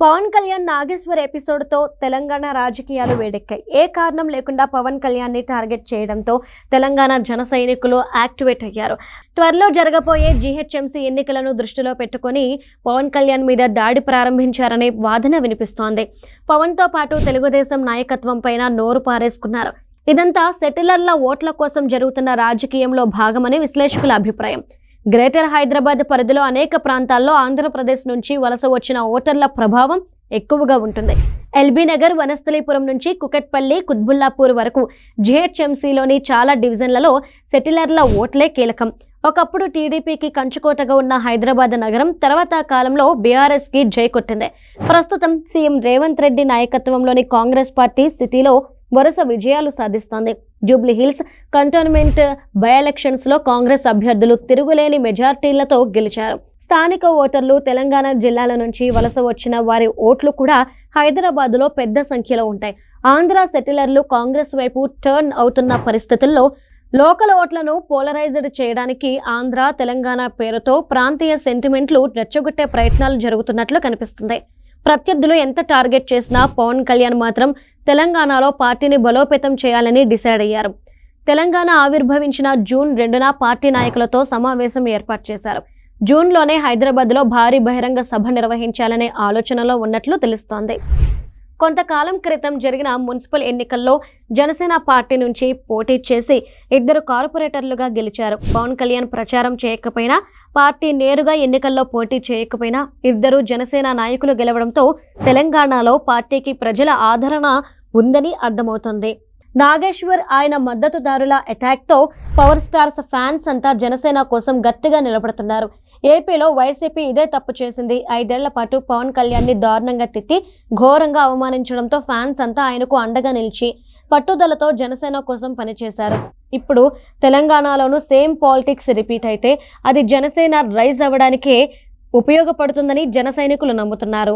పవన్ కళ్యాణ్ నాగేశ్వర్ ఎపిసోడ్తో తెలంగాణ రాజకీయాలు వేడెక్కాయి. ఏ కారణం లేకుండా పవన్ కళ్యాణ్ని టార్గెట్ చేయడంతో తెలంగాణ జన సైనికులు యాక్టివేట్ అయ్యారు. త్వరలో జరగబోయే జీహెచ్ఎంసీ ఎన్నికలను దృష్టిలో పెట్టుకుని పవన్ కళ్యాణ్ మీద దాడి ప్రారంభించారనే వాదన వినిపిస్తోంది. పవన్తో పాటు తెలుగుదేశం నాయకత్వం పైన నోరు పారేసుకున్నారు. ఇదంతా సెటిలర్ల ఓట్ల కోసం జరుగుతున్న రాజకీయంలో భాగమని విశ్లేషకుల అభిప్రాయం. గ్రేటర్ హైదరాబాద్ పరిధిలో అనేక ప్రాంతాల్లో ఆంధ్రప్రదేశ్ నుంచి వలస వచ్చిన ఓటర్ల ప్రభావం ఎక్కువగా ఉంటుంది. ఎల్బీ నగర్, వనస్థలీపురం నుంచి కుకట్పల్లి, కుత్బుల్లాపూర్ వరకు జీహెచ్ఎంసీలోని చాలా డివిజన్లలో సెటిలర్ల ఓట్లే కీలకం. ఒకప్పుడు టీడీపీకి కంచుకోటగా ఉన్న హైదరాబాద్ నగరం తర్వాత కాలంలో బీఆర్ఎస్కి జై కొట్టింది. ప్రస్తుతం సీఎం రేవంత్ రెడ్డి నాయకత్వంలోని కాంగ్రెస్ పార్టీ సిటీలో వరుస విజయాలు సాధిస్తోంది. జూబ్లీ హిల్స్ కంటోన్మెంట్ బై ఎలక్షన్స్లో కాంగ్రెస్ అభ్యర్థులు తిరుగులేని మెజార్టీలతో గెలిచారు. స్థానిక ఓటర్లు, తెలంగాణ జిల్లాల నుంచి వలస వచ్చిన వారి ఓట్లు కూడా హైదరాబాద్లో పెద్ద సంఖ్యలో ఉంటాయి. ఆంధ్ర సెటిలర్లు కాంగ్రెస్ వైపు టర్న్ అవుతున్న పరిస్థితుల్లో లోకల్ ఓట్లను పోలరైజ్డ్ చేయడానికి ఆంధ్ర, తెలంగాణ పేరుతో ప్రాంతీయ సెంటిమెంట్లు రెచ్చగొట్టే ప్రయత్నాలు జరుగుతున్నట్లు కనిపిస్తుంది. ప్రత్యర్థులు ఎంత టార్గెట్ చేసినా పవన్ కళ్యాణ్ మాత్రం తెలంగాణలో పార్టీని బలోపేతం చేయాలని డిసైడ్ అయ్యారు. తెలంగాణ ఆవిర్భవించిన జూన్ 2న పార్టీ నాయకులతో సమావేశం ఏర్పాటు చేశారు. జూన్లోనే హైదరాబాద్లో భారీ బహిరంగ సభ నిర్వహించాలనే ఆలోచనలో ఉన్నట్లు తెలుస్తోంది. కొంతకాలం క్రితం జరిగిన మున్సిపల్ ఎన్నికల్లో జనసేన పార్టీ నుంచి పోటీ చేసి 2 కార్పొరేటర్లుగా గెలిచారు. పవన్ కళ్యాణ్ ప్రచారం చేయకపోయినా, పార్టీ నేరుగా ఎన్నికల్లో పోటీ చేయకపోయినా 2 జనసేన నాయకులు గెలవడంతో తెలంగాణలో పార్టీకి ప్రజల ఆదరణ ఉందని అర్థమవుతుంది. నాగేశ్వర్, ఆయన మద్దతుదారుల అటాక్తో పవర్ స్టార్స్ ఫ్యాన్స్ అంతా జనసేన కోసం గట్టిగా నిలబడుతున్నారు. ఏపీలో వైసీపీ ఇదే తప్పు చేసింది. 5 ఏళ్ల పాటు పవన్ కళ్యాణ్ని దారుణంగా తిట్టి ఘోరంగా అవమానించడంతో ఫ్యాన్స్ అంతా ఆయనకు అండగా నిలిచి పట్టుదలతో జనసేన కోసం పనిచేశారు. ఇప్పుడు తెలంగాణలోనూ సేమ్ పాలిటిక్స్ రిపీట్ అయితే అది జనసేన రైజ్ అవ్వడానికే ఉపయోగపడుతుందని జన సైనికులు నమ్ముతున్నారు.